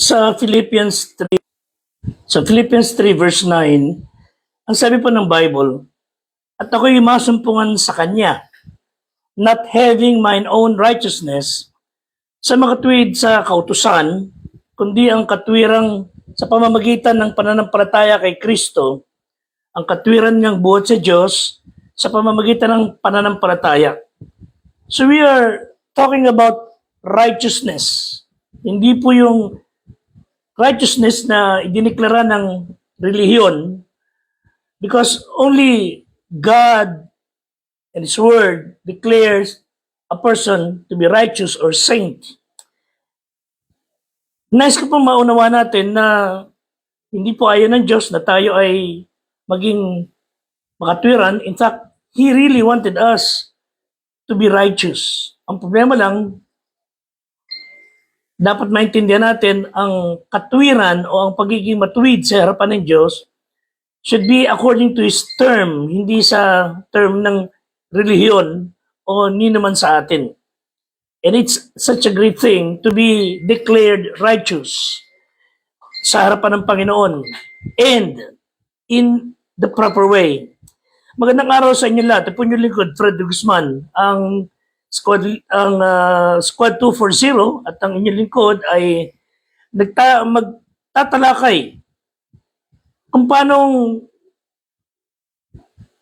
Sa Philippians 3, sa Philippians 3 verse 9, ang sabi po ng Bible, at ako'y masumpungan sa Kanya, not having mine own righteousness, sa makatuwid sa kautusan, kundi ang katwirang sa pamamagitan ng pananampalataya kay Kristo, ang katwiran niyang buhat sa Diyos sa pamamagitan ng pananampalataya. So we are talking about righteousness. Hindi po yung righteousness na idineklara ng relihiyon, because only God and His Word declares a person to be righteous or saint. Nais ko pong maunawa natin na hindi po ayaw ng Diyos na tayo ay maging makatwiran. In fact, He really wanted us to be righteous. Ang problema lang, dapat maintindihan natin ang katwiran o ang pagiging matuwid sa harapan ng Diyos should be according to His term, hindi sa term ng relihiyon o ni naman sa atin. And it's such a great thing to be declared righteous sa harapan ng Panginoon and in the proper way. Magandang araw sa inyo lahat. Ito po yung lingkod, Fred Guzman, ang Squad 240, at ang inyong lingkod ay magtatalakay kung paano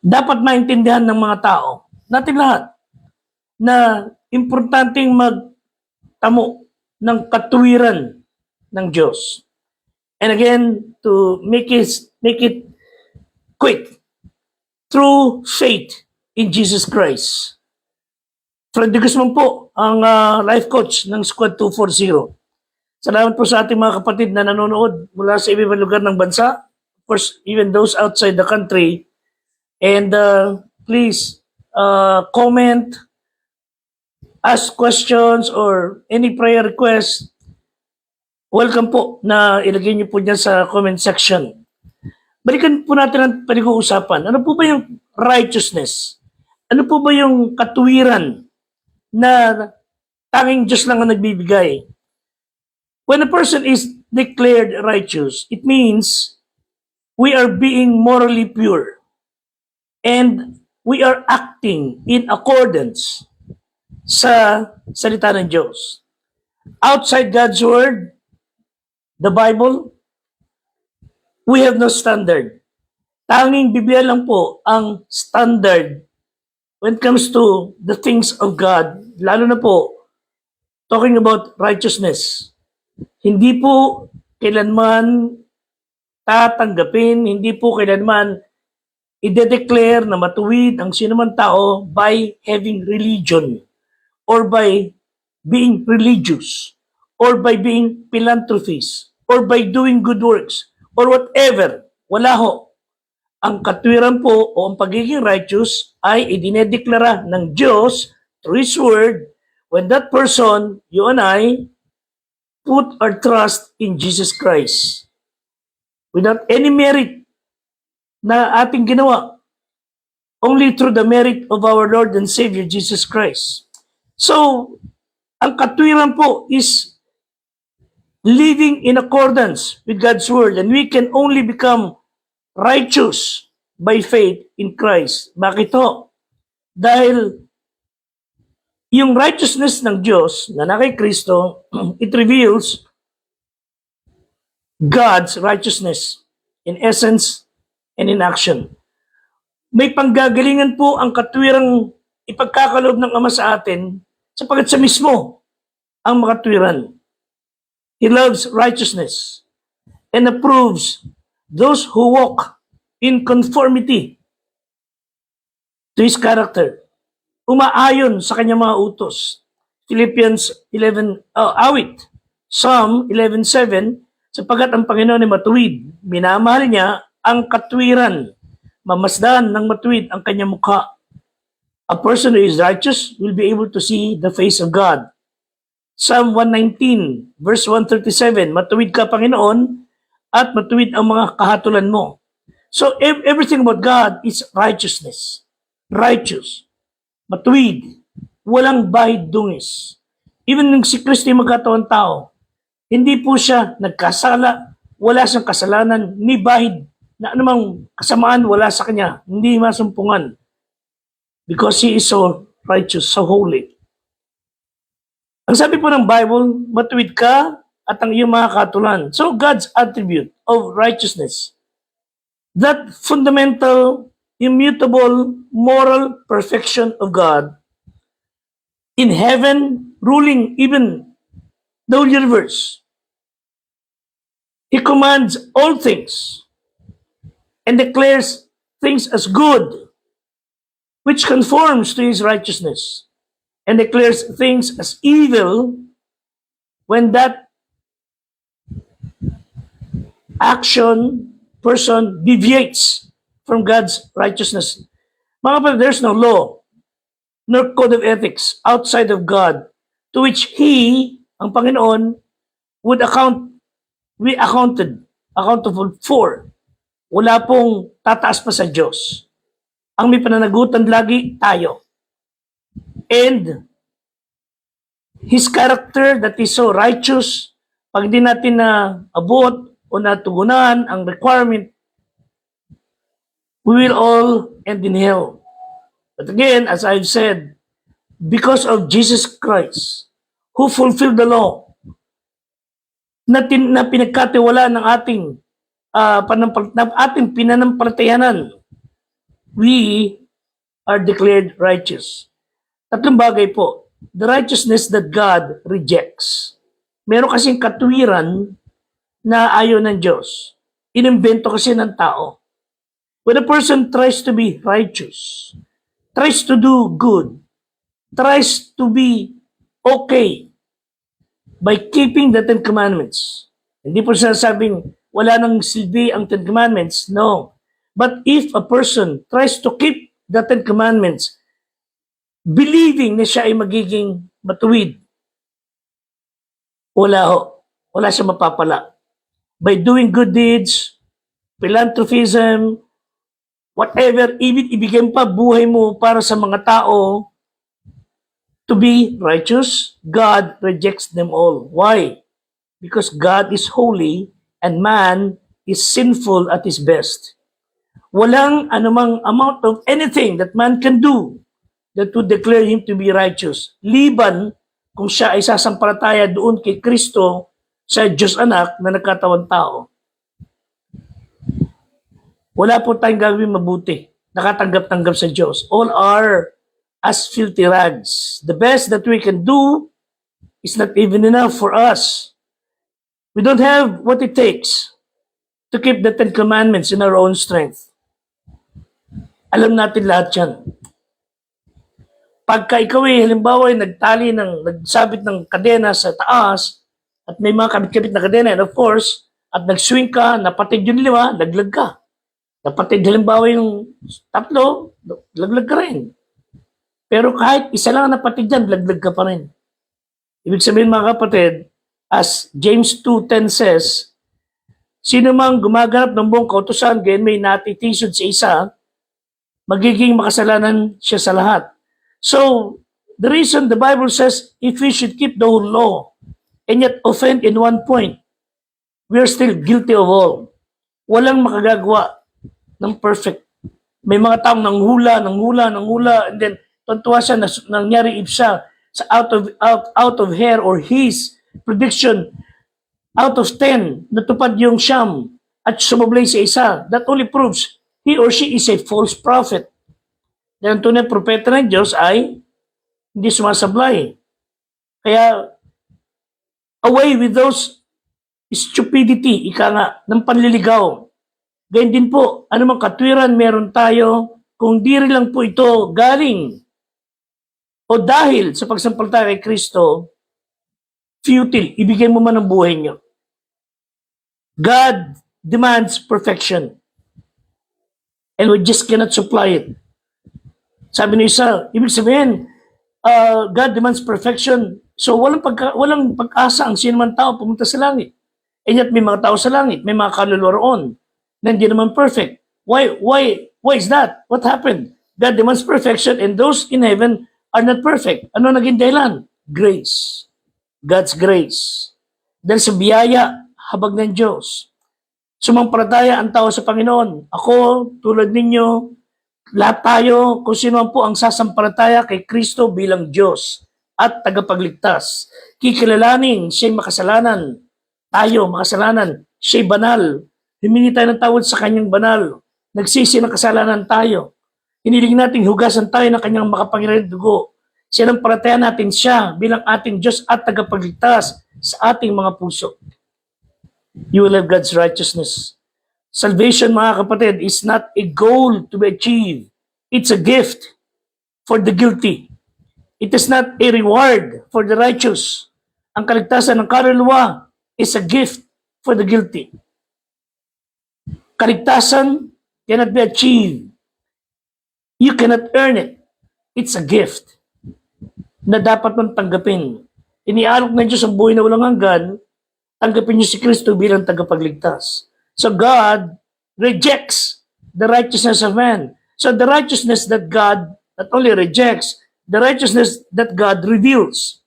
dapat maintindihan ng mga tao, natin lahat, na importanteng magtamo ng katwiran ng Diyos. And again, to make it quick, through faith in Jesus Christ. Fred Guzman po, ang life coach ng Squad 240. Salamat po sa ating mga kapatid na nanonood mula sa iba't lugar ng bansa. Of course, even those outside the country. And please comment, ask questions, or any prayer requests. Welcome po na ilagay niyo po dyan sa comment section. Balikan po natin ang pinag-uusapan. Ano po ba yung righteousness? Ano po ba yung katwiran na tanging Diyos lang ang nagbibigay? When a person is declared righteous, it means we are being morally pure and we are acting in accordance sa salita ng Diyos. Outside God's Word, the Bible, we have no standard. Tanging Biblia lang po ang standard when it comes to the things of God, lalo na po talking about righteousness. Hindi po kailanman tatanggapin, hindi po kailanman ide-declare na matuwid ang sinuman tao by having religion or by being religious or by being philanthropist or by doing good works or whatever. Wala ho. Ang katwiran po o ang pagiging righteous ay idinedeklara ng Diyos through His Word when that person, you and I, put our trust in Jesus Christ. Without any merit na ating ginawa. Only through the merit of our Lord and Savior, Jesus Christ. So, ang katwiran po is living in accordance with God's Word, and we can only become righteous by faith in Christ. Bakit ho? Dahil yung righteousness ng Diyos na kay Kristo, it reveals God's righteousness in essence and in action. May panggagalingan po ang katwirang ipagkakaloob ng Ama sa atin sapagkat siya mismo ang makatwiran. He loves righteousness and approves those who walk in conformity to His character. Umaayon sa kanyang mga utos. Psalm 11:7, sapagkat ang Panginoon ay matuwid, minamahal niya ang katwiran, mamasdan ng matuwid ang kanyang mukha. A person who is righteous will be able to see the face of God. Psalm 119, verse 137, matuwid ka, Panginoon, at matuwid ang mga kahatulan mo. So, everything about God is righteousness. Righteous. Matuwid. Walang bahid dungis. Even nung si Kristo yung magkatawang tao, Hindi po siya nagkasala, wala siyang kasalanan, ni bahid na anumang kasamaan wala sa kanya, hindi masumpungan. Because He is so righteous, so holy. Ang sabi po ng Bible, matuwid ka at ang iyong mga katulan. So God's attribute of righteousness, that fundamental, immutable, moral perfection of God in heaven, ruling even the whole universe. He commands all things and declares things as good, which conforms to His righteousness, and declares things as evil when that action, person deviates from God's righteousness. Mga kapatid, there's no law nor code of ethics outside of God to which He, ang Panginoon, would accountable for. Wala pong tataas pa sa Diyos. Ang may pananagutan lagi, tayo. And His character that is so righteous, pag di natin na abot o natugunan ang requirement, we will all end in hell. But again, as I've said, because of Jesus Christ, who fulfilled the law, na pinagkatiwala ng ating pinanampalatayanan, we are declared righteous. Tatlong bagay po. The righteousness that God rejects. Meron kasing katwiran na ayaw ng Diyos. Inimbento kasi ng tao. When a person tries to be righteous, tries to do good, tries to be okay by keeping the Ten Commandments. Hindi po sinasabing wala nang silbi ang Ten Commandments. No. But if a person tries to keep the Ten Commandments, believing na siya ay magiging matuwid, wala siya mapapala. By doing good deeds, philanthropism, whatever, ibigay pa buhay mo para sa mga tao to be righteous, God rejects them all. Why? Because God is holy and man is sinful at his best. Walang anumang amount of anything that man can do that would declare him to be righteous. Liban kung siya ay sasampalataya doon kay Kristo sa Diyos Anak na nagkatawang tao. Wala po tayong gagawin mabuti. Nakatanggap-tanggap sa Diyos. All are as filthy rags. The best that we can do is not even enough for us. We don't have what it takes to keep the Ten Commandments in our own strength. Alam natin lahat yan. Pagka ikaw halimbawa nagsabit ng kadena sa taas at may mga kabit-kabit na kadena, and of course, at nag-swing ka, napatid yung 5, laglag ka. Napatid halimbawa yung 3, laglag ka rin. Pero kahit isa lang napatid dyan, laglag ka pa rin. Ibig sabihin mga kapatid, as James 2:10 says, sino mang gumaganap ng buong kautusan, gayon may natitisod sa isa, magiging makasalanan siya sa lahat. So, the reason the Bible says, if we should keep the whole law, and yet offend in one point, we are still guilty of all. Walang makagagawa ng perfect. May mga taong nanghula, and then tuntua siya na nangyari if siya sa out of her or his prediction, out of 10, natupad yung siyam at sumablay sa isa. That only proves he or she is a false prophet. Dahil ang tunay propeta ng Diyos ay hindi sumasablay. Kaya, away with those stupidity, ika nga, ng panliligaw. Ganyan din po, anumang katwiran meron tayo, kung di rin lang po ito galing o dahil sa pagsampalataya kay Kristo, futile, ibigay mo man ang buhay niyo. God demands perfection. And we just cannot supply it. Sabi ni isa, ibig sabihin, God demands perfection. So walang pag-asa ang sino man tao pumunta sa langit. And yet may mga tao sa langit, may mga kaluluwa roon na hindi naman perfect. Why is that? What happened? God demands perfection and those in heaven are not perfect. Ano naging dahilan? Grace. God's grace. dahil sa biyaya, habag ng Diyos. Sumampalataya ang tao sa Panginoon. Ako, tulad ninyo, lahat tayo, kung sino man po ang sasampalataya kay Kristo bilang Diyos at tagapagligtas. Kikilalanin siya'y makasalanan. Tayo, makasalanan. Siya'y banal. Humingi tayo ng tawad sa kanyang banal. Nagsisi ng kasalanan tayo. Hiniling natin hugasan tayo ng kanyang makapangyarihang dugo. Sinampalataya natin siya bilang ating Diyos at tagapagligtas sa ating mga puso. You will have God's righteousness. Salvation, mga kapatid, is not a goal to be achieved. It's a gift for the guilty. It is not a reward for the righteous. Ang kaligtasan ng kaluluwa is a gift for the guilty. Kaligtasan cannot be achieved. You cannot earn it. It's a gift na dapat mong tanggapin. Inialok ng Diyos ang buhay na walang hanggan, tanggapin niyo si Kristo bilang tagapagligtas. So God rejects the righteousness of man. So the righteousness that God not only rejects, the righteousness that God reveals.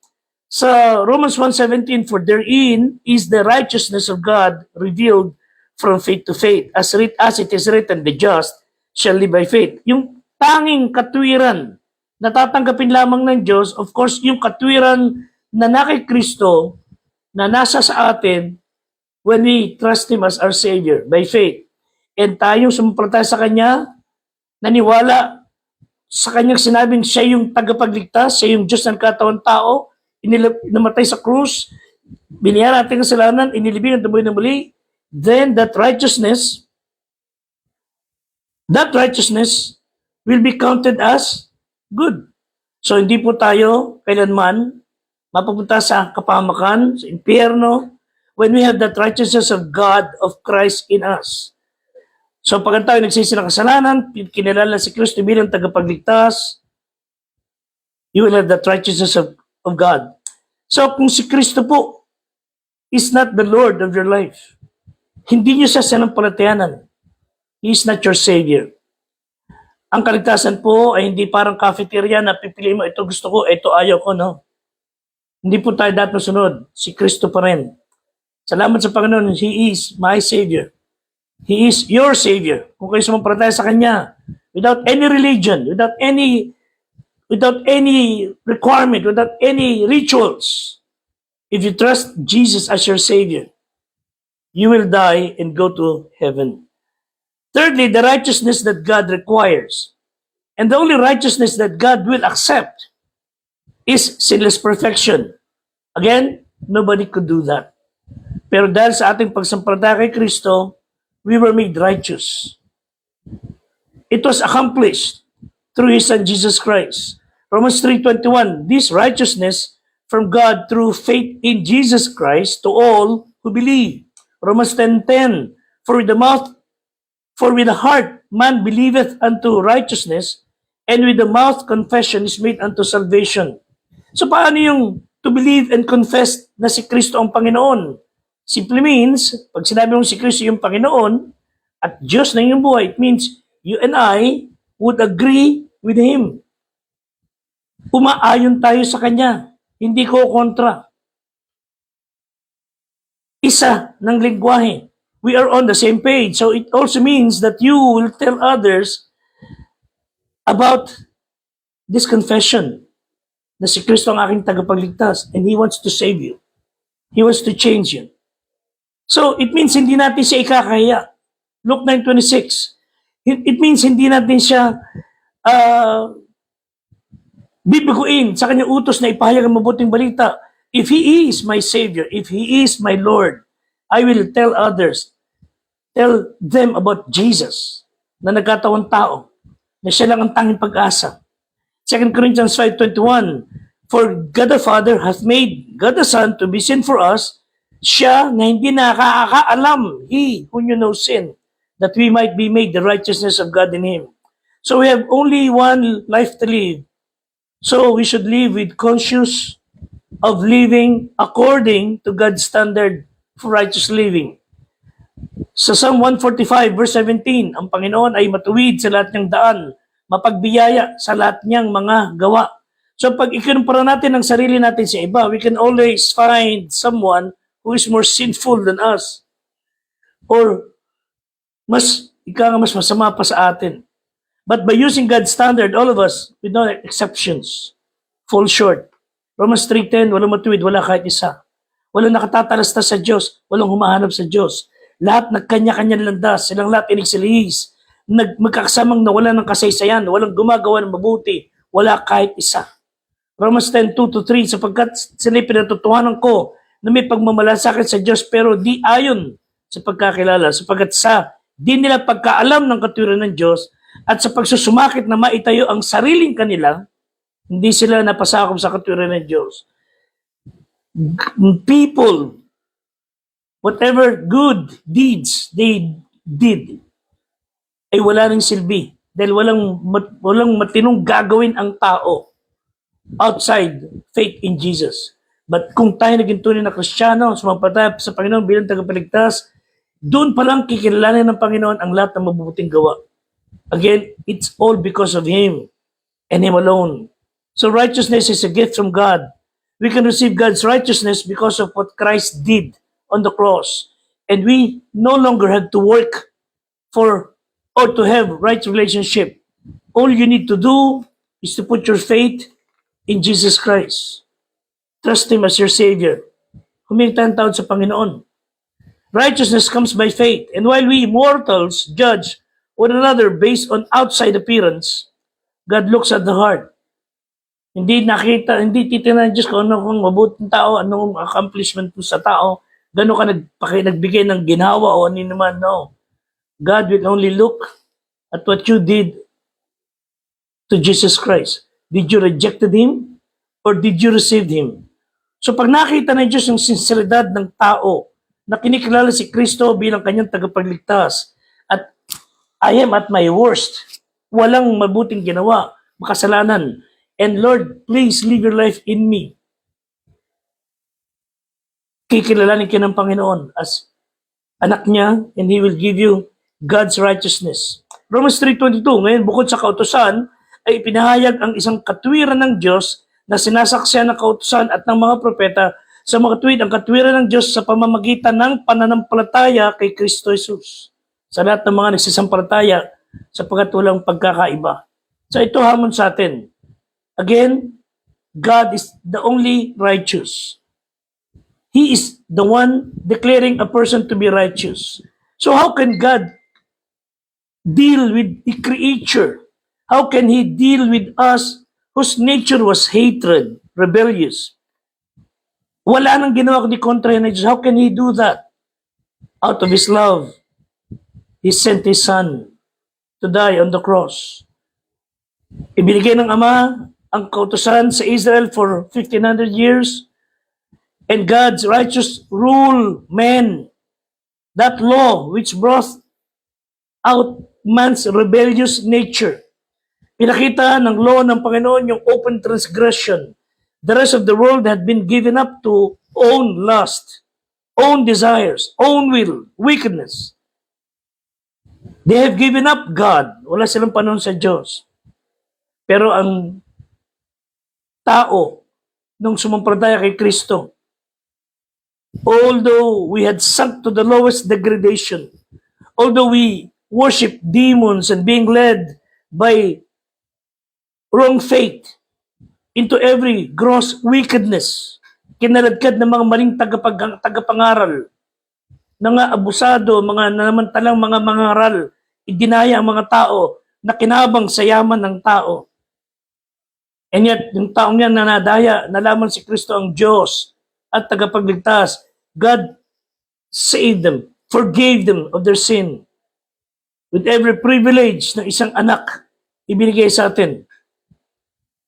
Sa Romans 1:17, for therein is the righteousness of God revealed from faith to faith. As it is written, the just shall live by faith. Yung tanging katwiran na tatanggapin lamang ng Diyos, of course, yung katwiran na kay Kristo, na nasa sa atin when we trust Him as our Savior by faith. And tayong sumampalataya sa Kanya, naniwala sa Kanyang sinabing siya yung tagapagligtas, siya yung Diyos ng katawan tao, namatay sa krus, binayaran natin kasalanan, inilibing ang damuhin na muli, then that righteousness will be counted as good. So hindi po tayo kailanman mapupunta sa kapahamakan, sa impyerno, when we have that righteousness of God, of Christ in us. So pag tayo nagsisi ng kasalanan, kinilala si Kristo bilang tagapagligtas, you will have that righteousness of God. So kung si Kristo po is not the Lord of your life, hindi niyo siya sinampalatayanan. He is not your Savior. Ang kaligtasan po ay hindi parang cafeteria na pipili mo, ito gusto ko, ito ayaw ko, no? Hindi po tayo dapat masunod. Si Kristo pa rin. Salamat sa Panginoon, He is my Savior. He is your Savior. Kung kayo sumampalataya sa Kanya, without any religion, without any requirement, without any rituals, if you trust Jesus as your Savior, you will die and go to heaven. Thirdly, the righteousness that God requires. And the only righteousness that God will accept is sinless perfection. Again, nobody could do that. Pero dahil sa ating pagsampalataya kay Kristo, we were made righteous. It was accomplished through His Son Jesus Christ. Romans 3:21, this righteousness from God through faith in Jesus Christ to all who believe. Romans 10:10, for with the heart man believeth unto righteousness, and with the mouth confession is made unto salvation. So paano yung to believe and confess na si Kristo ang Panginoon? Simply means, pag sinabi mong si Kristo yung Panginoon at Diyos na yung buhay, it means you and I would agree with Him. Umaayon tayo sa Kanya. Hindi ko kontra. Isa ng lingwahe. We are on the same page. So it also means that you will tell others about this confession na si Kristo ang aking tagapagligtas and He wants to save you. He wants to change you. So it means hindi natin siya ikakaya. Luke 9:26. It means hindi natin siya bibiguin sa kanyang utos na ipahayag ang mabuting balita. If He is my Savior, if He is my Lord, I will tell others, tell them about Jesus na nagkatawang tao, na siya lang ang tanging pag-asa. 2 Corinthians 5:21, for God the Father hath made God the Son to be sin for us, siya na hindi nakakaalam, He who knew no sin, that we might be made the righteousness of God in Him. So we have only one life to live. So we should live with conscious of living according to God's standard for righteous living. Sa Psalm 145 verse 17, ang Panginoon ay matuwid sa lahat ng daan, mapagbiyaya sa lahat niyang mga gawa. So pag ikumpara natin ang sarili natin sa iba, we can always find someone who is more sinful than us. Or mas masama pa sa atin. But by using God's standard, all of us, with no exceptions, fall short. Romans 3:10, walang matuwid, wala kahit isa. Walang nakatatalasta sa Diyos, walang humahanap sa Diyos. Lahat nagkanya-kanyang landas, silang lahat inigsilihis, magkakasamang nawala ng kasaysayan, walang gumagawa ng mabuti, wala kahit isa. Romans 10:2-3, sapagkat sila'y pinatutuhanan ko na may pagmamalasakit sa Diyos pero di ayon sa pagkakilala, sapagkat sa di nila pagkaalam ng katwiran ng Diyos at sa pagsusumakit na maitayo ang sariling kanila, hindi sila napasakop sa katwiran ng Diyos. People, whatever good deeds they did, ay wala ring silbi dahil walang matinong gagawin ang tao outside faith in Jesus. But kung tayo naging tunay na Kristiyano, sumampalataya sa Panginoon bilang tagapagligtas, doon pa lang kikilalanin ng Panginoon ang lahat ng mabubuting gawa. Again, it's all because of Him and Him alone. So righteousness is a gift from God. We can receive God's righteousness because of what Christ did on the cross. And we no longer have to work for or to have right relationship. All you need to do is to put your faith in Jesus Christ. Trust Him as your Savior. Humingi tayong tawad sa Panginoon. Righteousness comes by faith. And while we mortals judge one another based on outside appearance, God looks at the heart. Hindi titingnan ng Diyos kung ano kung mabuting tao, anong accomplishment mo sa tao, gano'n ka nagbigay ng ginawa o ano naman. No. God will only look at what you did to Jesus Christ. Did you rejected Him or did you receive Him? So pag nakita ng Diyos yung sinseridad ng tao na kinikilala si Kristo bilang kanyang tagapagligtas at I am at my worst, walang mabuting ginawa, makasalanan, and Lord, please live your life in me. Kikilalanin ka ng Panginoon as anak niya and He will give you God's righteousness. Romans 3:22, ngayon bukod sa kautusan, ay ipinahayag ang isang katwiran ng Diyos na sinasaksihan ng kautusan at ng mga propeta sa mga tuwid ang katwiran ng Diyos sa pamamagitan ng pananampalataya kay Kristo Jesus. Sa lahat ng mga nagsisampalataya sapagkat walang pagkakaiba. So ito hamon sa atin. Again, God is the only righteous. He is the one declaring a person to be righteous. So how can God deal with the creature? How can He deal with us whose nature was hatred, rebellious? Wala nang ginawa kundi kontra na Diyos. How can He do that? Out of His love, He sent His Son to die on the cross. Ibinigay ng Ama ang kautusan sa Israel for 1,500 years. And God's righteous rule, man, that law which brought out man's rebellious nature. Pinakita ng law ng Panginoon yung open transgression. The rest of the world had been given up to own lust, own desires, own will, wickedness. They have given up God. Wala silang panahon sa Diyos. Pero ang tao, nung sumampalataya kay Kristo, although we had sunk to the lowest degradation, although we worship demons and being led by wrong faith into every gross wickedness, kinaladkad ng mga maling tagapangaral, mga abusado, mga namantalang mga mangaral, idinaya ang mga tao na kinabang sa yaman ng tao. And yet, yung taong yan na nadaya, nalaman si Kristo ang Diyos at tagapagligtas, God saved them, forgave them of their sin. With every privilege ng isang anak, ibinigay sa atin.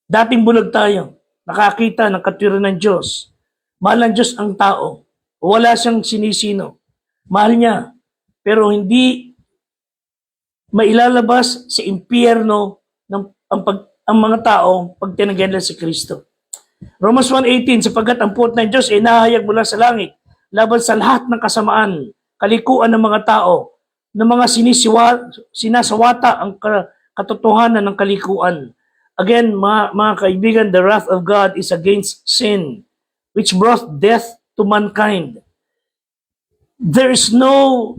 Dating bulag tayo, nakakita ng katwiran ng Diyos. Mahal ng Diyos ang tao. Wala siyang sinisino. Mahal niya. Pero hindi mailalabas sa impyerno ng ang mga tao pag tinanggihan nila si Kristo. Romans 1:18, sapagkat ang puot ng Diyos ay nahayag mula sa langit laban sa lahat ng kasamaan, kalikuan ng mga tao, ng mga sinasawata ang katotohanan ng kalikuan. Again, mga kaibigan, the wrath of God is against sin, which brought death to mankind. There is no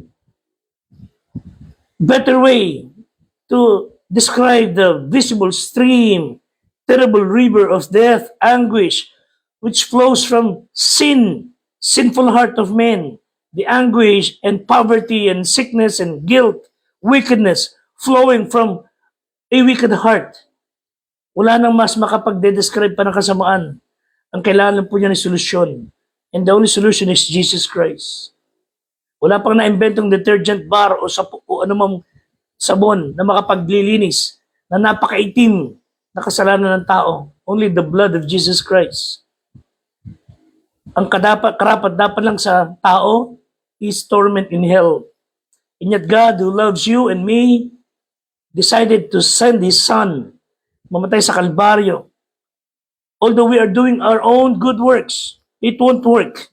better way to describe the visible stream, terrible river of death, anguish, which flows from sinful heart of men, the anguish and poverty and sickness and guilt, wickedness flowing from a wicked heart. Wala nang mas makapagde-describe pa ng kasamaan. Ang kailangan po niya ng solusyon. And the only solution is Jesus Christ. Wala pang na-inventong detergent bar o anumang sabon na makapaglilinis na napakaitim na kasalanan ng tao. Only the blood of Jesus Christ. Ang karapat-dapat lang sa tao is torment in hell. And yet God, who loves you and me, decided to send His Son, mamatay sa Kalbaryo. Although we are doing our own good works, it won't work.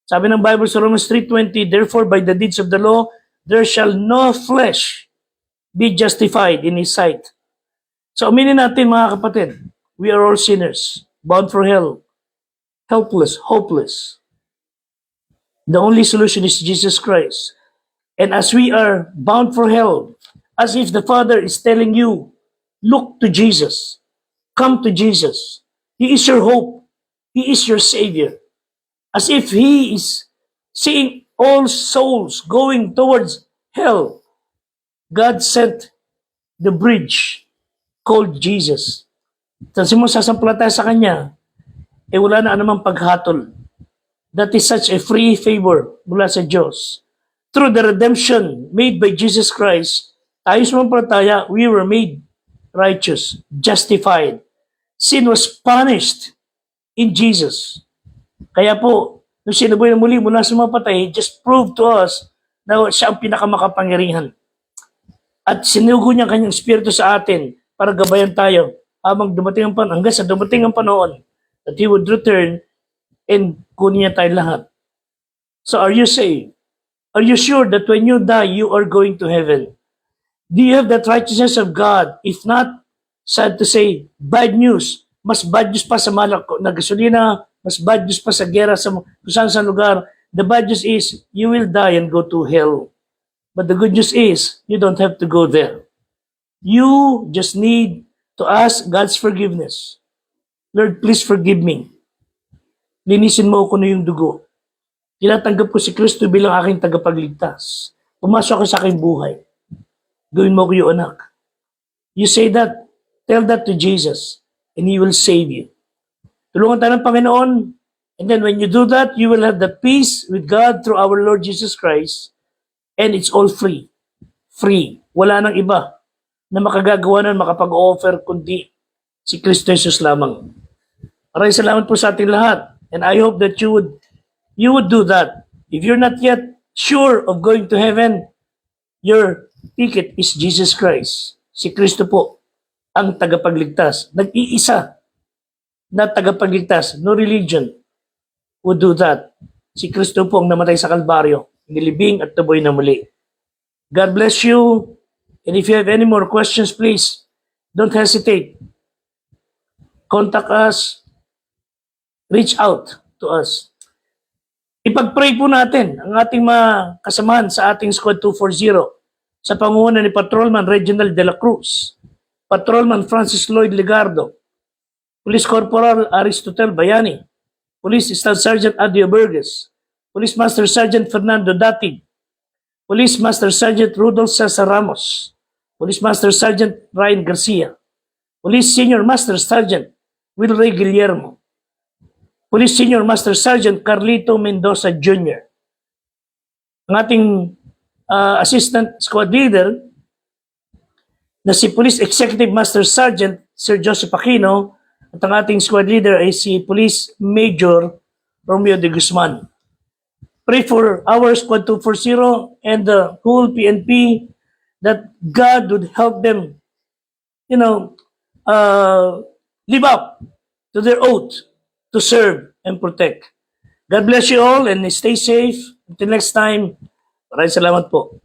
Sabi ng Bible sa Romans 3:20, therefore by the deeds of the law, there shall no flesh be justified in His sight. So aminin natin mga kapatid, we are all sinners, bound for hell, helpless, hopeless. The only solution is Jesus Christ. And as we are bound for hell, as if the Father is telling you, look to Jesus, come to Jesus. He is your hope. He is your Savior. As if He is seeing all souls going towards hell, God sent the bridge called Jesus. Kasi mo sasampalataya sa Kanya, wala na anumang paghatol. That is such a free favor mula sa Diyos. Through the redemption made by Jesus Christ, tayo sumampalataya, we were made righteous, justified. Sin was punished in Jesus. Kaya po, nung sinabuhay na muli mula sa mga patay, just proved to us na siya ang pinakamakapangyarihan. At sinugo niya kanyang espiritu sa atin para gabayan tayo habang dumating ang panahon, hanggang sa dumating ang panahon that He would return and kunin niya tayo lahat. So are you saved? Are you sure that when you die, you are going to heaven? Do you have that righteousness of God? If not, sad to say, bad news. Mas bad news pa sa malak na gasolina, mas bad news pa sa gera sa kung saan lugar. The bad news is, you will die and go to hell. But the good news is, you don't have to go there. You just need to ask God's forgiveness. Lord, please forgive me. Linisin mo ko na yung dugo. Tinatanggap ko si Kristo bilang aking tagapagligtas. Pumasok ka sa aking buhay. Gawin mo ko yung anak. You say that, tell that to Jesus, and He will save you. Tulungan tayo ng Panginoon, and then when you do that, you will have the peace with God through our Lord Jesus Christ, and it's all free. Free. Wala nang iba na makagagawa nun, makapag-offer, kundi si Kristo Jesus lamang. Maraming salamat po sa ating lahat, and I hope that you would do that. If you're not yet sure of going to heaven, your ticket is Jesus Christ. Si Kristo po ang tagapagligtas. Nag-iisa na tagapagligtas. No religion would do that. Si Kristo po ang namatay sa Kalbaryo, nilibing at tuboy na muli. God bless you. And if you have any more questions, please don't hesitate. Contact us. Reach out to us. Ipag-pray po natin ang ating mga kasamahan sa ating Squad 240 sa pangunguna ni Patrolman Reginald de la Cruz, Patrolman Francis Lloyd Legardo, Police Corporal Aristotel Bayani, Police Staff Sergeant Adio Burgess, Police Master Sergeant Fernando Datig, Police Master Sergeant Rudolph Cesar Ramos, Police Master Sergeant Ryan Garcia, Police Senior Master Sergeant Wilray Guillermo, Police Senior Master Sergeant Carlito Mendoza Jr. Ang ating Assistant Squad Leader na si Police Executive Master Sergeant Sir Joseph Aquino at ang ating Squad Leader ay si Police Major Romeo de Guzman. Pray for our Squad 240 and the whole PNP that God would help them, live up to their oath to serve and protect. God bless you all and stay safe. Until next time, maraming salamat po.